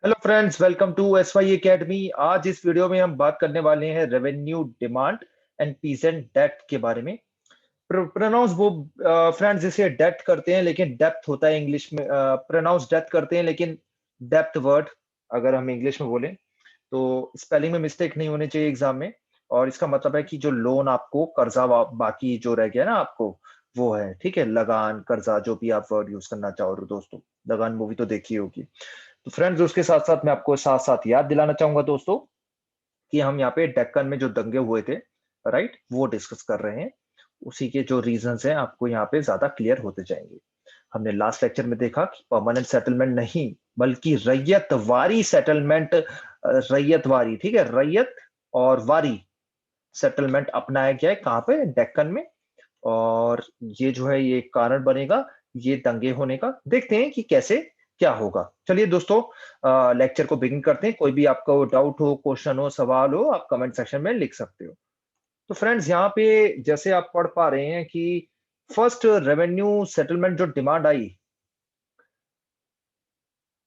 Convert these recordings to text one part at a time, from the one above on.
Hello friends, welcome to S Y academy. आज इस video में हम बात करने वाले हैं revenue demand and peasant debt के बारे में। प्रोनाउंस वो फ्रेंड्स जिसे डेट करते हैं, लेकिन डेप्थ होता है इंग्लिश में। प्रोनाउंस डेट करते हैं, लेकिन डेप्थ वर्ड अगर हम इंग्लिश में बोलें तो स्पेलिंग में मिस्टेक नहीं होनी चाहिए एग्जाम में। और इसका मतलब है कि जो लोन आपको कर्जा बाकी जो रह गया ना आपको, वो है। ठीक है, लगान कर्जा जो भी आप वर्ड यूज करना चाहो तो दोस्तों, लगान मूवी तो देखी होगी। तो फ्रेंड्स, उसके साथ साथ मैं आपको साथ साथ याद दिलाना चाहूंगा दोस्तों कि हम यहाँ पे डेक्कन में जो दंगे हुए थे, राइट, वो डिस्कस कर रहे हैं। उसी के जो रीजंस हैं आपको यहाँ पे ज्यादा क्लियर होते जाएंगे। हमने लास्ट लेक्चर में देखा कि परमानेंट सेटलमेंट नहीं बल्कि रैयतवारी सेटलमेंट, रैयतवारी, ठीक है, रैयत और वारी सेटलमेंट अपनाया गया है कहाँ पे, डेक्कन में। और ये जो है ये कारण बनेगा ये दंगे होने का। देखते हैं कि कैसे क्या होगा। चलिए दोस्तों, लेक्चर को बिगिन करते हैं। कोई भी आपको डाउट हो, क्वेश्चन हो, सवाल हो, आप कमेंट सेक्शन में लिख सकते हो। तो फ्रेंड्स, यहाँ पे जैसे आप पढ़ पा रहे हैं कि फर्स्ट रेवेन्यू सेटलमेंट जो demand I,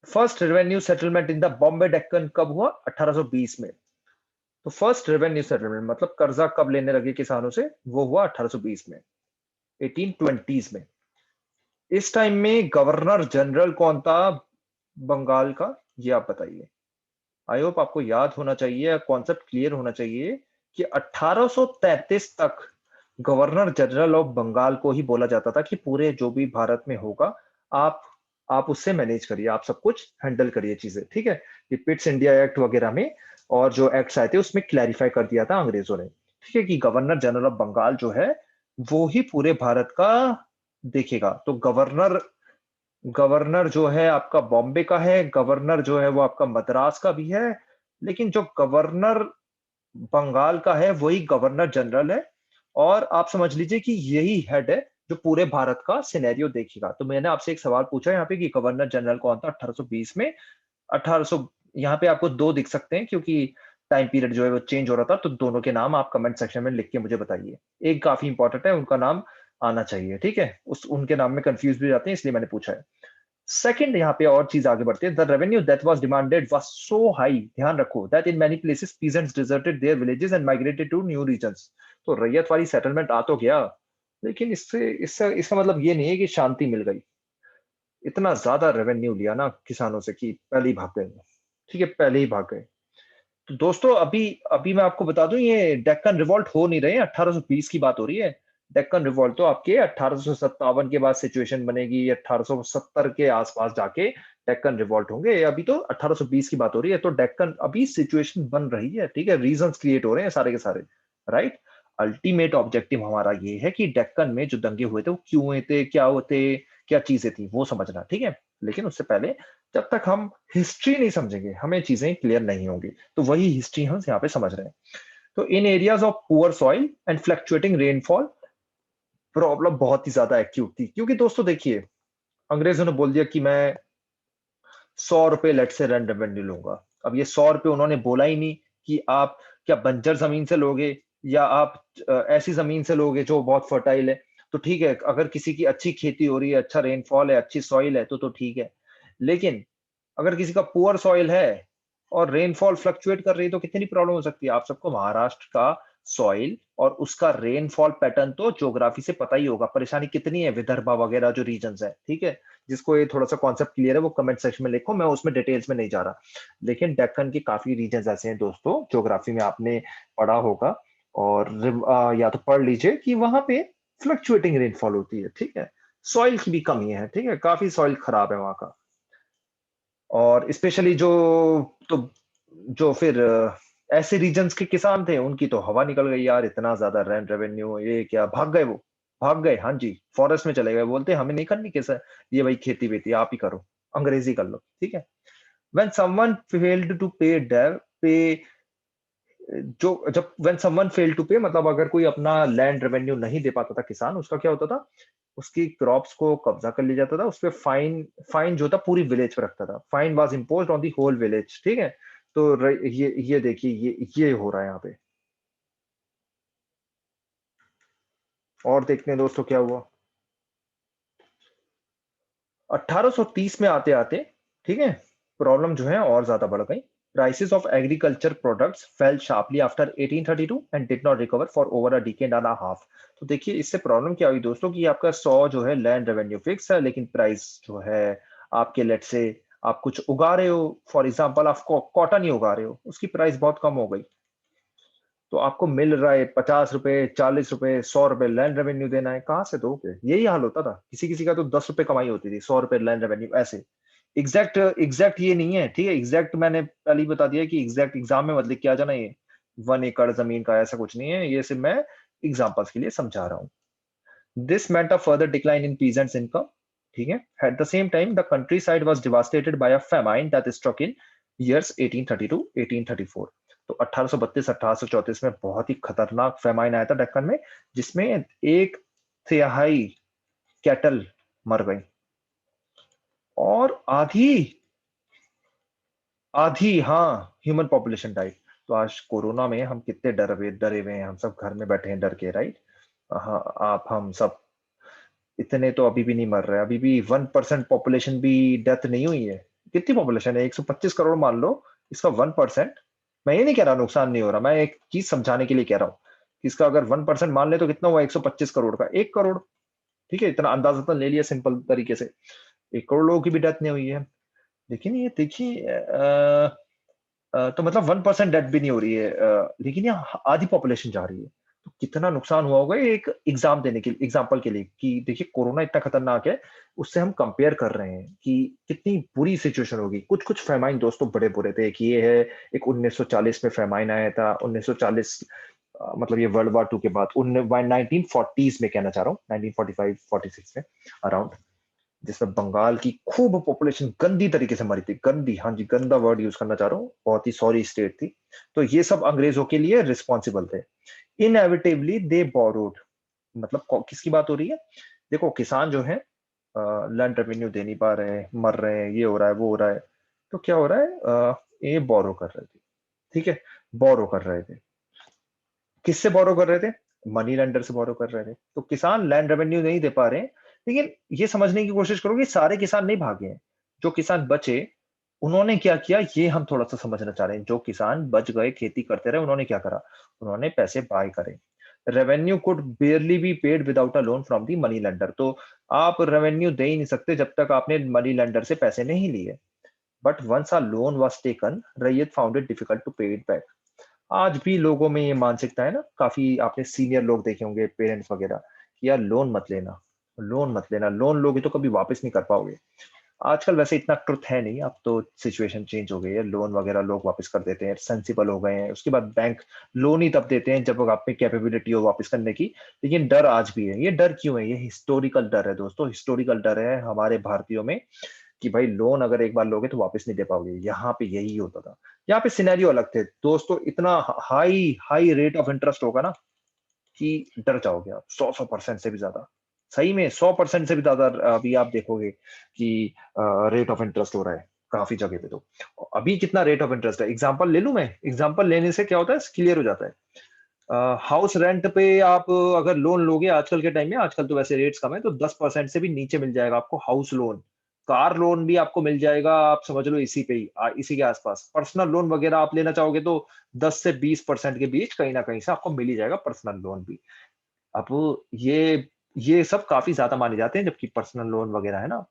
first revenue settlement in the Bombay Deccan कब हुआ? 1820 में। तो फर्स्ट रेवेन्यू सेटलमेंट मतलब कर्जा कब लेने लगे किसानों से, वो हुआ 1820 में, 1820s में। इस टाइम में गवर्नर जनरल कौन था बंगाल का, ये आप बताइए। आई होप आपको याद होना चाहिए, कॉन्सेप्ट क्लियर होना चाहिए कि 1833 तक गवर्नर जनरल ऑफ बंगाल को ही बोला जाता था कि पूरे जो भी भारत में होगा, आप आप उससे मैनेज करिए, आप सब कुछ हैंडल करिए चीजें। ठीक है, ये पिट्स इंडिया एक्ट वगैरह में और जो एक्ट्स आए थे उसमें क्लैरिफाई कर दिया था अंग्रेजों ने। ठीक है, कि गवर्नर जनरल ऑफ बंगाल जो है वो ही पूरे भारत का देखेगा। तो गवर्नर गवर्नर जो है आपका बॉम्बे का है, गवर्नर जो है वो आपका मद्रास का भी है, लेकिन जो गवर्नर बंगाल का है वही गवर्नर जनरल है। और आप समझ लीजिए कि यही हेड है जो पूरे भारत का सिनेरियो देखेगा। तो मैंने आपसे एक सवाल पूछा यहाँ पे कि गवर्नर जनरल कौन था 1820 में। 1800, यहाँ पे आपको दो दिख सकते हैं क्योंकि टाइम पीरियड जो है वो चेंज हो रहा था। तो दोनों के नाम आप कमेंट सेक्शन में लिख के मुझे बताइए। एक काफी इंपॉर्टेंट है, उनका नाम आना चाहिए। ठीक है, उस उनके नाम में कंफ्यूज भी जाते हैं, इसलिए मैंने पूछा है। सेकंड, यहाँ पे और चीज आगे बढ़ती है। The revenue that was demanded was so high, ध्यान रखो, that in many places peasants deserted their villages and migrated to new regions. तो रैयत वाली सेटलमेंट आ तो गया, लेकिन इससे इससे इसका मतलब ये नहीं है कि शांति मिल गई। इतना ज्यादा रेवेन्यू लिया ना किसानों से कि पहले ही भाग गए। ठीक है, पहले ही भाग गए। तो दोस्तों, अभी अभी मैं आपको बता दूं, ये डेक्कन रिवॉल्ट हो नहीं रहे हैं, 1820 की बात हो रही है। डेक्कन रिवॉल्ट तो आपके 1857 के बाद सिचुएशन बनेगी, 1870 के आसपास जाके डेक्कन रिवॉल्ट होंगे। अभी तो 1820 की बात हो रही है। तो डेक्कन अभी सिचुएशन बन रही है। ठीक है, रीजंस क्रिएट हो रहे हैं सारे के सारे, राइट। अल्टीमेट ऑब्जेक्टिव हमारा ये है कि डेक्कन में जो दंगे हुए थे वो क्यों हुए थे, क्या होते, क्या चीजें थी, वो समझना। ठीक है, लेकिन उससे पहले जब तक हम हिस्ट्री नहीं समझेंगे हमें चीजें क्लियर नहीं होंगी। तो वही हिस्ट्री हम यहाँ पे समझ रहे हैं। तो in areas of poor soil and fluctuating rainfall, problem बहुत ही ज्यादा एक्यूट थी। क्योंकि दोस्तों देखिए, अंग्रेजों ने बोल दिया कि मैं 100 रुपए लेट से रन रेवेन्यू लूंगा। अब ये 100 रुपए उन्होंने बोला ही नहीं कि आप क्या बंजर जमीन से लोगे या आप ऐसी जमीन से लोगे जो बहुत फर्टाइल है। तो ठीक है, अगर किसी की अच्छी खेती हो रही है, अच्छा रेनफॉल है, अच्छी सॉइल है, तो ठीक है। लेकिन अगर किसी का पुअर सॉइल है और रेनफॉल फ्लक्चुएट कर रही है तो कितनी प्रॉब्लम हो सकती है। आप सबको महाराष्ट्र का सॉइल और उसका रेनफॉल पैटर्न तो ज्योग्राफी से पता ही होगा, परेशानी कितनी है, विदर्भा वगैरह जो रीजन्स है। ठीक है, जिसको ये थोड़ा सा कॉन्सेप्ट क्लियर है वो कमेंट सेक्शन में लिखो, मैं उसमें डिटेल्स में नहीं जा रहा। लेकिन डेक्कन के काफी रीजन्स ऐसे हैं दोस्तों, ज्योग्राफी में आपने पढ़ा होगा। और या तो पढ़ लीजिए कि वहां पे फ्लक्चुएटिंग रेनफॉल होती है। ठीक है, सॉइल की भी कमी है। ठीक है, काफी सॉइल खराब है वहां का। और स्पेशली जो, तो जो फिर ऐसे रीजन्स के किसान थे उनकी तो हवा निकल गई यार, इतना ज्यादा रैंड रेवेन्यू, ये क्या, भाग गए वो, भाग गए। हाँ जी, फॉरेस्ट में चले गए, बोलते हमें नहीं करनी कैसे, ये भाई खेती बेती आप ही करो, अंग्रेजी कर लो। ठीक है, व्हेन समवन फेल्ड टू पे डेव पे, जो जब व्हेन समवन फेल्ड टू पे मतलब अगर कोई अपना लैंड रेवेन्यू नहीं दे पाता था किसान, उसका क्या होता था, उसकी क्रॉप्स को कब्जा कर लिया जाता था। उस पे फाइन, फाइन जो था पूरी विलेज पर रखता था। Fine was imposed on the whole village. ठीक है, तो ये देखिए, ये हो रहा है यहाँ पे। और देखते हैं दोस्तों क्या हुआ 1830 में आते आते। ठीक है, प्रॉब्लम जो है और ज्यादा बढ़ गई। Prices of agriculture products fell sharply after 1832 and did not recover for over a decade and a half। तो देखिए इससे प्रॉब्लम क्या हुई दोस्तों कि आपका 100 जो है लैंड रेवेन्यू फिक्स है, लेकिन प्राइस जो है आपके लेट से आप कुछ उगा रहे हो, फॉर एग्जांपल आप कॉटन ही उगा रहे हो, उसकी प्राइस बहुत कम हो गई, तो आपको मिल रहा है 50 रुपए, 40 रुपए, 100 रुपए लैंड रेवेन्यू देना है, कहाँ से दोगे? यही हाल होता था। किसी किसी का तो 10 रुपए कमाई होती थी, 100 रुपए लैंड रेवेन्यू ऐसे। एग्जैक्ट एग्जैक्ट ये नहीं है, ठीक है, एग्जैक्ट मैंने पहले ही बता दिया कि एग्जैक्ट एग्जाम में मत लिख के आ जाना ये 1 एकड़ जमीन का, ऐसा कुछ नहीं है, ये सिर्फ मैं एग्जाम्पल्स के लिए समझा रहा हूँ। This meant a further decline in peasants' income. ठीक है। At the same time, the countryside was devastated by a famine that struck in years 1832-1834। तो 1832-1834 में बहुत ही खतरनाक फेमाइन आया था दक्कन में, जिसमें 1/3 कैटल मर गई और आधी आधी हाँ ह्यूमन पॉपुलेशन डाइड। तो आज कोरोना में हम कितने डरे हुए हैं, हम सब घर में बैठे हैं डर के, राइट? हाँ, आप हम सब इतने तो अभी भी नहीं मर रहे, अभी भी 1% पॉपुलेशन भी डेथ नहीं हुई है। कितनी पॉपुलेशन है? 125 करोड़ मान लो, इसका 1%। मैं ये नहीं कह रहा नुकसान नहीं हो रहा, मैं एक चीज समझाने के लिए कह रहा हूँ कि इसका अगर 1% मान ले तो कितना हुआ? 125 करोड़ का 1 करोड़। ठीक है, इतना अंदाजा तो ले लिया सिंपल तरीके से। 1 करोड़ लोगों की भी डेथ नहीं हुई है, लेकिन ये देखिए तो मतलब 1% डेथ भी नहीं हो रही है, लेकिन यहाँ आधी पॉपुलेशन जा रही है। तो कितना नुकसान हुआ होगा, ये एक एग्जाम देने के एग्जाम्पल के लिए कि देखिए कोरोना इतना खतरनाक है, उससे हम कंपेयर कर रहे हैं कि कितनी बुरी सिचुएशन होगी। कुछ कुछ फेमाइन दोस्तों बड़े बुरे थे, एक ये है, एक 1940 में फेमाइन आया था, 1940 मतलब ये वर्ल्ड वॉर 2 के बाद 1940s में कहना चाह रहा हूँ, 1945-46 में अराउंड, जिसमें बंगाल की खूब पॉपुलेशन गंदी तरीके से मरी थी। गंदी, हाँ जी, गंदा वर्ड यूज करना चाह रहा हूँ, बहुत ही सॉरी स्टेट थी। तो ये सब अंग्रेजों के लिए रिस्पॉन्सिबल थे। इनएविटेबली दे बोरोड। मतलब किसकी बात हो रही है? देखो किसान जो है लैंड रेवेन्यू दे नहीं पा रहे हैं, मर रहे हैं, ये हो रहा है, वो हो रहा है। तो क्या हो रहा है, ये बोरो कर रहे थे। ठीक है, बोरो कर रहे थे। किससे बोरो कर रहे थे? मनी लेंडर से बोरो कर रहे थे। तो किसान लैंड रेवेन्यू नहीं दे पा रहे हैं, लेकिन ये समझने की कोशिश करो कि सारे किसान नहीं भागे हैं। जो किसान बचे उन्होंने क्या किया, ये हम थोड़ा सा समझना चाह रहे हैं। जो किसान बच गए, खेती करते रहे, उन्होंने क्या करा? उन्होंने पैसे बाय करे। Revenue could बेयरली be paid without a loan from the money lender. तो आप रेवेन्यू दे ही नहीं सकते जब तक आपने मनी लेंडर से पैसे नहीं लिए। But once a loan was taken, रैयत found it difficult to pay it back. आज भी लोगों में ये मानसिकता है ना, काफी आपने सीनियर लोग देखे होंगे, पेरेंट्स वगैरह, कि यार लोन मत लेना, लोन मत लेना, लोन लोगे तो कभी वापस नहीं कर पाओगे। आजकल वैसे इतना ट्रुथ है नहीं, अब तो सिचुएशन चेंज हो गई है, लोन वगैरह लोग वापस कर देते हैं, सेंसिबल हो गए हैं। उसके बाद बैंक लोन ही तब देते हैं जब आप में कैपेबिलिटी हो वापस करने की। लेकिन डर आज भी है। ये डर क्यों है? ये हिस्टोरिकल डर है दोस्तों, हिस्टोरिकल डर है हमारे भारतीयों में कि भाई लोन अगर एक बार लोगे तो वापस नहीं दे पाओगे। यहाँ पे यही होता था। यहाँ पे सिनेरियो अलग थे दोस्तों, इतना high high rate of interest होगा ना कि डर जाओगे आप, 100% से भी ज्यादा। सही में 100% से भी ज्यादा अभी आप देखोगे कि रेट ऑफ इंटरेस्ट हो रहा है काफी जगह पे। तो अभी कितना रेट ऑफ इंटरेस्ट है, एग्जांपल ले लूं मैं? एग्जांपल लेने से क्या होता है, क्लियर हो जाता है। हाउस रेंट पे आप अगर लोन लोगे आजकल के टाइम में, आजकल तो वैसे रेट्स कम है, तो 10% से भी नीचे मिल जाएगा आपको हाउस लोन। कार लोन भी आपको मिल जाएगा, आप समझ लो इसी पे ही, इसी के आसपास। पर्सनल लोन वगैरह आप लेना चाहोगे तो 10 से 20% के बीच कहीं ना कहीं से आपको मिल ही जाएगा पर्सनल लोन भी। अब ये सब काफी ज्यादा माने जाते हैं, जबकि पर्सनल लोन वगैरह है ना।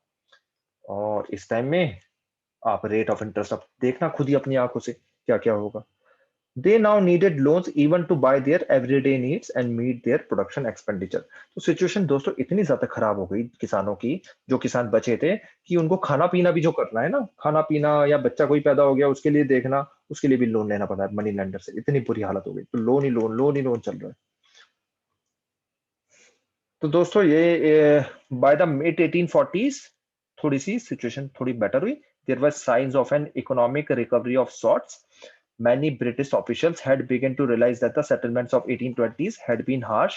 और इस टाइम में आप रेट ऑफ इंटरेस्ट आप देखना खुद ही अपनी आंखों से क्या क्या होगा। They now needed loans even to buy their everyday needs and meet their production expenditure। तो सिचुएशन दोस्तों इतनी ज्यादा खराब हो गई किसानों की, जो किसान बचे थे, कि उनको खाना पीना भी जो करना है ना, खाना पीना या बच्चा कोई पैदा हो गया उसके लिए देखना, उसके लिए भी लोन लेना पड़ रहा है मनी लेंडर से। इतनी बुरी हालत हो गई, तो लोन ही लोन, लोन ही लोन चल रहा है। तो दोस्तों ये बाय द मिड 1840s थोड़ी सी सिचुएशन थोड़ी बेटर हुई। There were signs of an economic recovery of sorts. Many British officials had begun to realize that the settlements of 1820s had been harsh।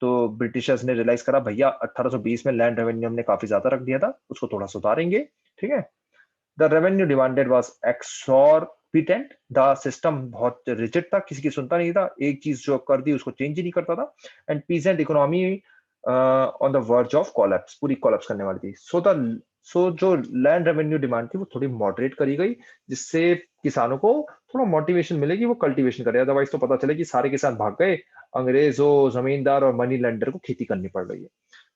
तो ब्रिटिशर्स ने realise करा भैया 1820 में land revenue हमने काफी ज्यादा रख दिया था, उसको थोड़ा सुधारेंगे। ठीक है। The revenue demanded was exorbitant. The system बहुत रिजिड था, किसी की सुनता नहीं था, एक चीज जो कर दी उसको चेंज ही नहीं करता था। And pheasant economy on the verge of collapse, पूरी कोलैप्स करने वाली थी। सो जो लैंड रेवेन्यू डिमांड थी वो थोड़ी मॉडरेट करी गई, जिससे किसानों को थोड़ा मोटिवेशन मिले कि वो कल्टीवेशन करे। अदरवाइज तो पता चले कि सारे किसान भाग गए, अंग्रेजों, जमींदार और मनी लेंडर को खेती करनी पड़ रही है।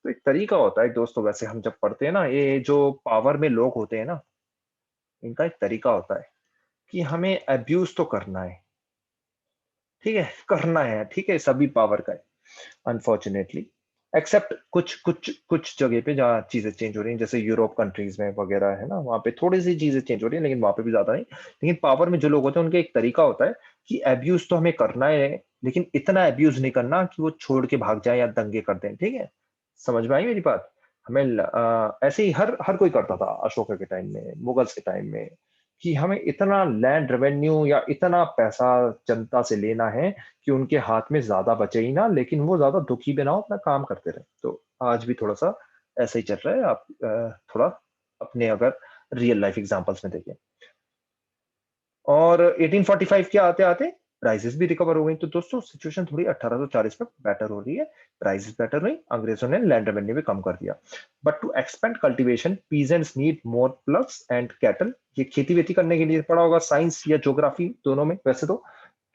तो एक तरीका होता है दोस्तों, वैसे हम जब पढ़ते हैं ना, ये जो पावर में लोग होते हैं ना, इनका एक तरीका होता है कि हमें अब्यूज तो करना है, ठीक है, करना है, ठीक है, सभी पावर का है अनफॉर्चुनेटली, एक्सेप्ट कुछ कुछ कुछ जगह पे जहाँ चीजें चेंज हो रही हैं, जैसे यूरोप कंट्रीज में वगैरह है ना, वहाँ पे थोड़ी सी चीजें चेंज हो रही है, लेकिन वहाँ पे भी ज्यादा नहीं। लेकिन पावर में जो लोग होते हैं उनका एक तरीका होता है कि अब्यूज तो हमें करना है, लेकिन इतना अब्यूज नहीं करना कि वो छोड़ के भाग जाए या दंगे कर दें, ठीक है। समझ में आई मेरी बात? हमें ऐसे ही हर हर कोई करता था, अशोका के टाइम में, मुगल्स के टाइम में, कि हमें इतना लैंड रेवेन्यू या इतना पैसा जनता से लेना है कि उनके हाथ में ज्यादा बचे ही ना, लेकिन वो ज्यादा दुखी भी ना हो, अपना काम करते रहे। तो आज भी थोड़ा सा ऐसा ही चल रहा है। आप थोड़ा अपने अगर रियल लाइफ एग्जांपल्स में देखें। और 1845 के आते आते प्राइसेस भी रिकवर हो गई। तो दोस्तों सिचुएशन थोड़ी 1840 में बेटर हो रही है, प्राइसेस बेटर हुई, अंग्रेजों ने लैंड रेवेन्यू भी कम कर दिया। But to expand cultivation peasants need more ploughs and cattle. ये खेती वेती करने के लिए पड़ा होगा, साइंस या ज्योग्राफी दोनों में। वैसे तो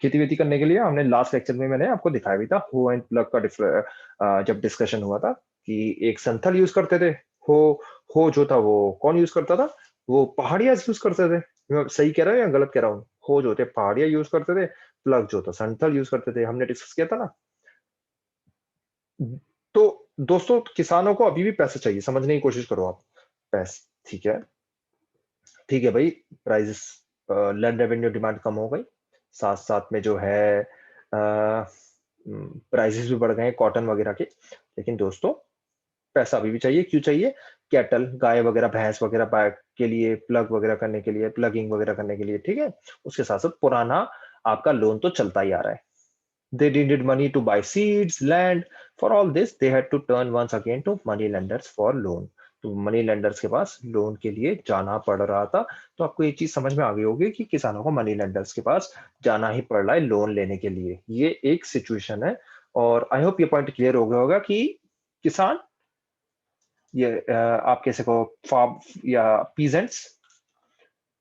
खेती वेती करने के लिए हमने लास्ट लेक्चर में मैंने आपको दिखाया भी था, हो एंड प्लग का जब डिस्कशन हुआ था कि एक संथल यूज करते थे, हो हो जो था वो कौन यूज करता था, वो पहाड़िया यूज करते थे। मैं सही कह रहा हूँ या गलत कह रहा हूँ? हो जो थे पहाड़िया यूज करते थे, प्लग जो था संथल यूज करते थे, हमने डिस्कस किया था ना। तो दोस्तों किसानों को अभी भी पैसा चाहिए, समझने की कोशिश करो आप। पैसे, ठीक है, ठीक है भाई, प्राइस लैंड रेवेन्यू डिमांड कम हो गई, साथ साथ में जो है प्राइसेस भी बढ़ गए कॉटन वगैरह के, लेकिन दोस्तों पैसा अभी भी चाहिए। क्यों चाहिए? कैटल, गाय वगैरह, भैंस वगैरह के लिए, प्लग वगैरह करने के लिए, प्लगिंग वगैरह करने के लिए, ठीक है। उसके साथ साथ पुराना आपका लोन तो चलता ही आ रहा है। They needed money to buy seeds, land. For all this, they had to turn once again to money lenders for loan. तो मनी लेंडर्स के पास लोन के लिए जाना पड़ रहा था। तो आपको ये चीज समझ में आ गई होगी कि किसानों को मनी लेंडर्स के पास जाना ही पड़ रहा है लोन लेने के लिए। ये एक सिचुएशन है। और आई होप ये पॉइंट क्लियर हो गया होगा कि किसान, ये आप कैसे को फार्म या पीजेंट्स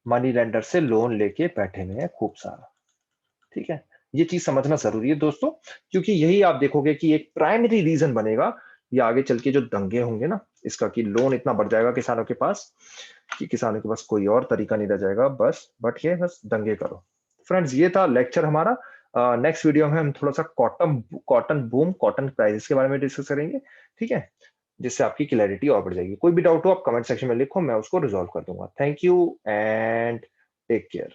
मनी लेंडर से लोन लेके बैठे हुए हैं खूब सारा, ठीक है। ये चीज समझना जरूरी है दोस्तों, क्योंकि यही आप देखोगे कि एक प्राइमरी रीजन बनेगा ये आगे चल के जो दंगे होंगे ना इसका, कि लोन इतना बढ़ जाएगा किसानों के पास कि किसानों के पास कोई और तरीका नहीं रह जाएगा बस बट ये बस दंगे करो। फ्रेंड्स ये था लेक्चर हमारा। नेक्स्ट वीडियो में हम थोड़ा सा cotton cotton boom, cotton prices के बारे में डिस्कस करेंगे, ठीक है, जिससे आपकी क्लैरिटी और बढ़ जाएगी। कोई भी डाउट हो आप कमेंट सेक्शन में लिखो, मैं उसको रिजॉल्व कर दूंगा। Thank you and take care.